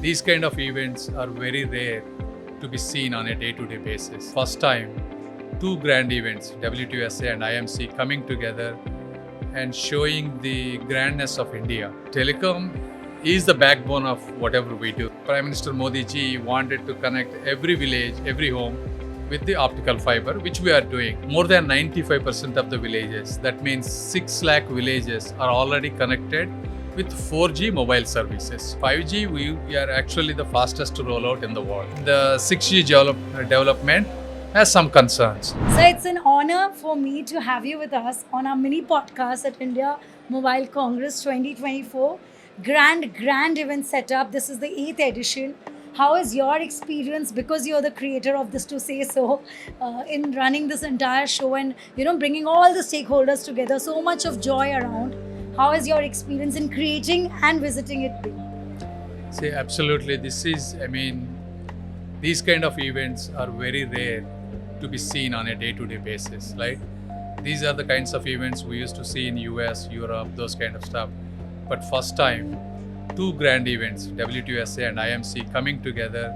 These kind of events are very rare to be seen on a day-to-day basis. First time, two grand events, WTUSA and IMC, coming together and showing the grandness of India. Telecom is the backbone of whatever we do. Prime Minister Modi ji wanted to connect every village, every home with the optical fiber, which we are doing. More than 95% of the villages, that means 6 lakh villages, are already connected with 4G mobile services. 5G, we are actually the fastest to roll out in the world. The 6G development has some concerns. So it's an honor for me to have you with us on our mini podcast at India Mobile Congress 2024. Grand event setup. This is the 8th edition. How is your experience, because you're the creator of this, to say so, in running this entire show and bringing all the stakeholders together? So much of joy around. How is your experience in creating and visiting it been? See, absolutely. These kind of events are very rare to be seen on a day-to-day basis, right? These are the kinds of events we used to see in US, Europe, those kind of stuff. But first time, two grand events, WTUSA and IMC, coming together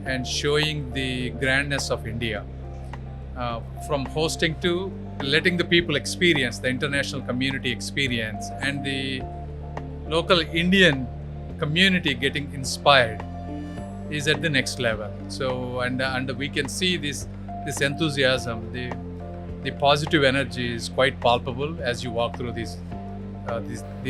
and showing the grandness of India. From hosting to letting the people experience, the international community experience, and the local Indian community getting inspired is at the next level. So, and we can see this enthusiasm, the positive energy is quite palpable as you walk through these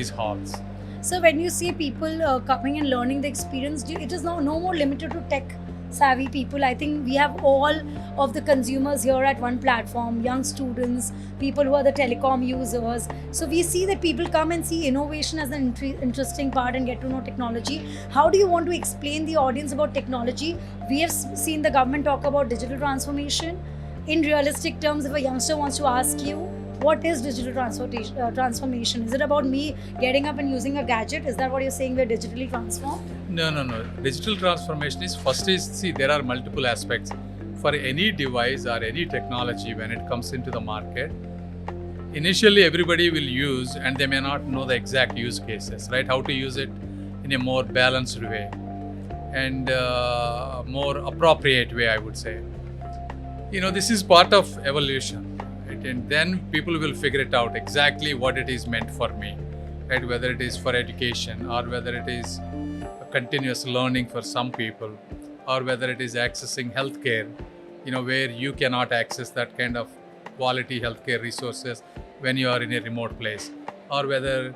halls. So when you see people coming and learning the experience, it is no more limited to tech savvy people. I think we have all of the consumers here at one platform, young students, people who are the telecom users. So we see that people come and see innovation as an interesting part and get to know technology. How do you want to explain the audience about technology? We have seen the government talk about digital transformation. In realistic terms, if a youngster wants to ask you, what is digital transformation? Is it about me getting up and using a gadget? Is that what you're saying, we're digitally transformed? No. Digital transformation there are multiple aspects. For any device or any technology, when it comes into the market, initially everybody will use, and they may not know the exact use cases, right? How to use it in a more balanced way and more appropriate way, I would say. This is part of evolution. And then people will figure it out exactly what it is meant for me, right? Whether it is for education, or whether it is continuous learning for some people, or whether it is accessing healthcare, where you cannot access that kind of quality healthcare resources when you are in a remote place, or whether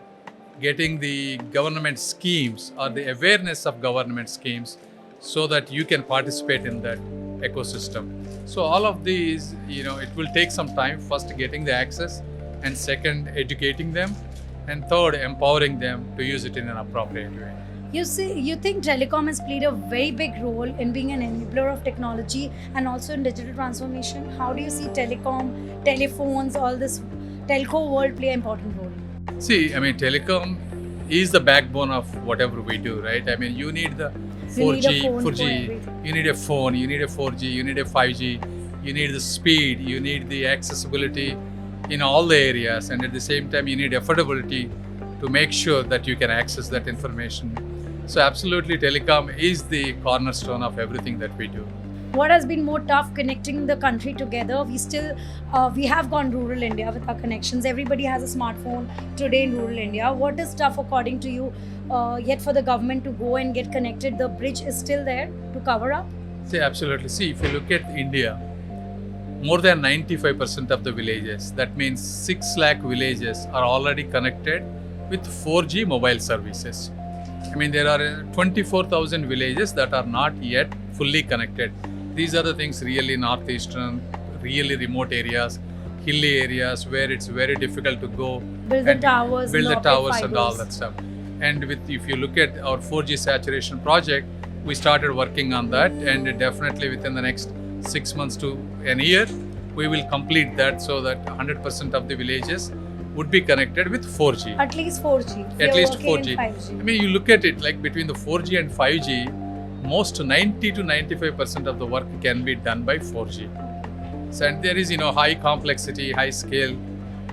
getting the government schemes or the awareness of government schemes so that you can participate in that ecosystem. So all of these, it will take some time. First, getting the access, and second, educating them, and third, empowering them to use it in an appropriate way. You think telecom has played a very big role in being an enabler of technology and also in digital transformation. How do you see telecom, telephones, all this telco world play an important role? See, telecom is the backbone of whatever we do, right? You need the 4G, you need a phone, you need a 4G, you need a 5G, you need the speed, you need the accessibility in all the areas, and at the same time you need affordability to make sure that you can access that information. So absolutely, telecom is the cornerstone of everything that we do. What has been more tough connecting the country together? We have gone rural India with our connections. Everybody has a smartphone today in rural India. What is tough according to you yet for the government to go and get connected? The bridge is still there to cover up? See, absolutely. See, if you look at India, more than 95% of the villages, that means 6 lakh villages, are already connected with 4G mobile services. There are 24,000 villages that are not yet fully connected. These are the things really northeastern, really remote areas, hilly areas where it's very difficult to go build the towers and all that stuff. And if you look at our 4G saturation project, we started working on that, and definitely within the next 6 months to a year, we will complete that so that 100% of the villages would be connected with 4G. At least 4G. At least 4G. You look at it like between the 4G and 5G, most 90 to 95% of the work can be done by 4G. So, and there is, high complexity, high scale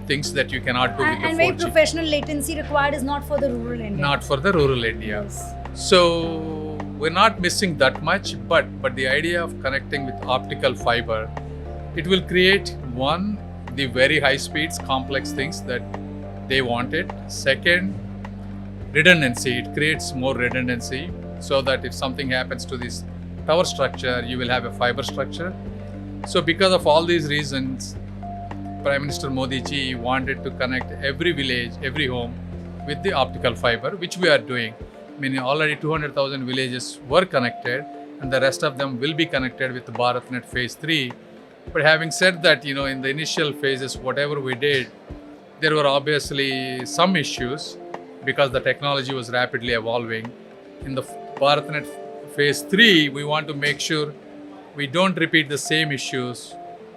things that you cannot do with the 4G. And very professional latency required is not for the rural India. Not for the rural India. Yes. So, we're not missing that much, but the idea of connecting with optical fiber, it will create one, the very high speeds, complex things that they wanted. Second, redundancy. It creates more redundancy so that if something happens to this tower structure, you will have a fiber structure. So because of all these reasons, Prime Minister Modi ji wanted to connect every village, every home with the optical fiber, which we are doing. Meaning already 200,000 villages were connected, and the rest of them will be connected with the BharatNet Phase 3. But having said that, in the initial phases, whatever we did, there were obviously some issues because the technology was rapidly evolving. In the BharatNet Phase 3, we want to make sure we don't repeat the same issues.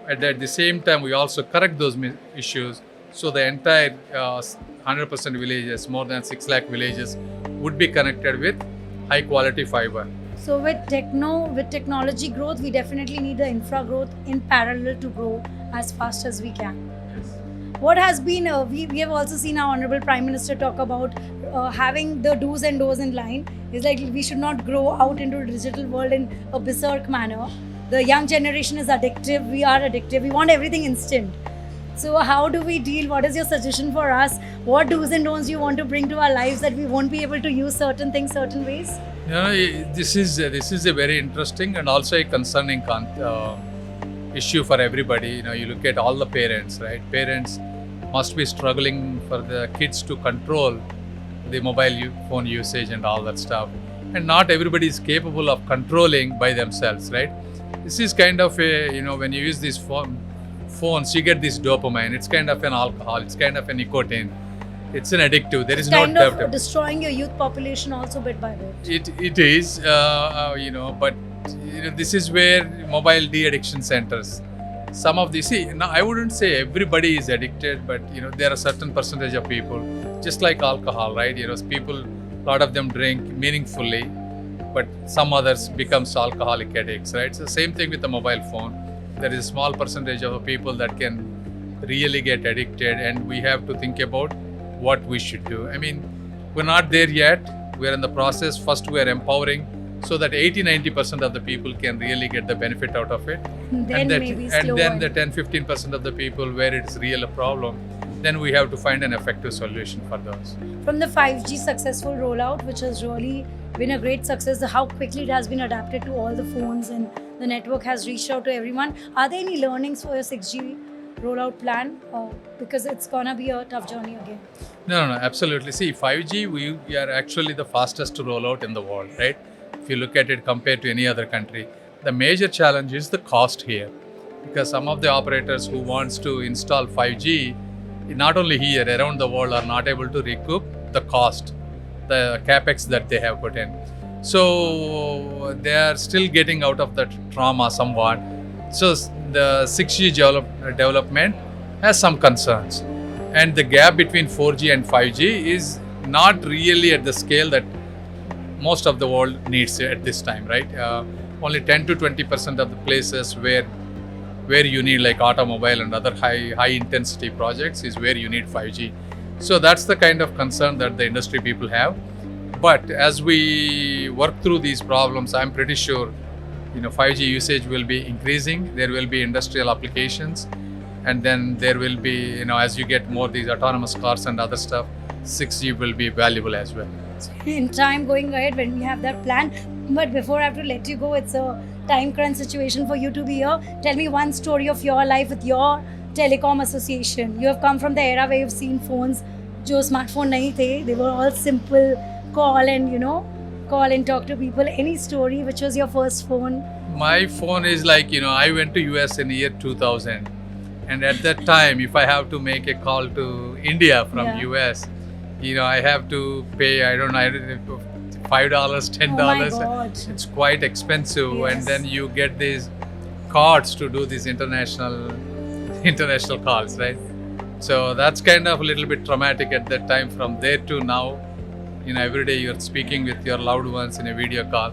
And at the same time, we also correct those issues. So the entire 100% villages, more than 6 lakh villages, would be connected with high quality fiber. So with technology growth, we definitely need the infra growth in parallel to grow as fast as we can. What has been, we have also seen our Honorable Prime Minister talk about having the do's and don'ts in line. It's like we should not grow out into a digital world in a berserk manner. The young generation is addictive, we are addictive, we want everything instant. So how do we deal? What is your suggestion for us? What do's and don'ts you want to bring to our lives that we won't be able to use certain things certain ways? This is a very interesting and also a concerning issue for everybody. You look at all the parents, right? Parents must be struggling for the kids to control the mobile phone usage and all that stuff. And not everybody is capable of controlling by themselves, right? This is kind of a, when you use these phones, you get this dopamine. It's kind of an alcohol. It's kind of a nicotine. It's an addictive. There is no kind of destroying your youth population also bit by bit. It is, but this is where mobile de-addiction centers. Some of these, now I wouldn't say everybody is addicted, but there are a certain percentage of people, just like alcohol, right? People, a lot of them drink meaningfully, but some others becomes alcoholic addicts, right? So same thing with the mobile phone. There is a small percentage of people that can really get addicted, and we have to think about what we should do. I mean, we're not there yet. We're in the process. First, we're empowering so that 80-90% of the people can really get the benefit out of it. Then the 10-15% of the people where it's really a problem, then we have to find an effective solution for those. From the 5G successful rollout, which has really been a great success, how quickly it has been adapted to all the phones and the network has reached out to everyone. Are there any learnings for your 6G rollout plan? Because it's gonna be a tough journey again. No, absolutely. See, 5G, we are actually the fastest to roll out in the world, right? If you look at it compared to any other country. The major challenge is the cost here. Because some of the operators who wants to install 5G, not only here, around the world, are not able to recoup the cost, the capex that they have put in. So they are still getting out of that trauma somewhat. So the 6G development has some concerns. And the gap between 4G and 5G is not really at the scale that most of the world needs at this time, right? Only 10-20% of the places where you need like automobile and other high intensity projects is where you need 5G. So that's the kind of concern that the industry people have. But as we work through these problems, I'm pretty sure 5G usage will be increasing. There will be industrial applications, and then there will be, as you get more these autonomous cars and other stuff, 6G will be valuable as well. In time going ahead when we have that plan. But before I have to let you go, it's a time crunch situation for you to be here. Tell me one story of your life with your telecom association. You have come from the era where you've seen phones, jo smartphone nahi the, they were all simple, call and talk to people. Any story, which was your first phone? My phone is like, I went to US in the year 2000. And at that time, if I have to make a call to India from US, I have to pay, I don't know, $5, $10. Oh my God. It's quite expensive. Yes. And then you get these cards to do these international calls, right? So that's kind of a little bit traumatic at that time. From there to now, every day you're speaking with your loved ones in a video call.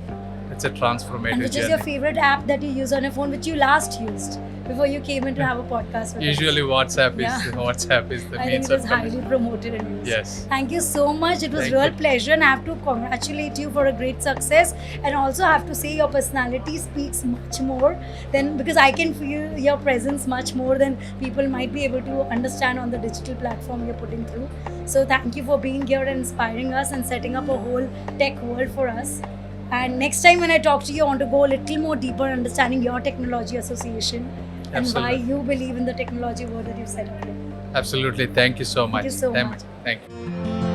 It's a And transformative which is your journey. favorite app that you use on your phone, which you last used before you came in to have a podcast with Usually us? WhatsApp is Yeah. WhatsApp is the I think means it of is highly communication. promoted and used. Yes. Thank you so much. It was Thank real you. pleasure, and I have to congratulate you for a great success. And also have to say your personality speaks much more than, because I can feel your presence much more than people might be able to understand on the digital platform you're putting through. So thank you for being here and inspiring us and setting up a whole tech world for us. And next time when I talk to you, I want to go a little more deeper understanding your technology association and why Absolutely. you believe in the technology world that you've set up here. Absolutely. Thank you so much. you so much. Thank you.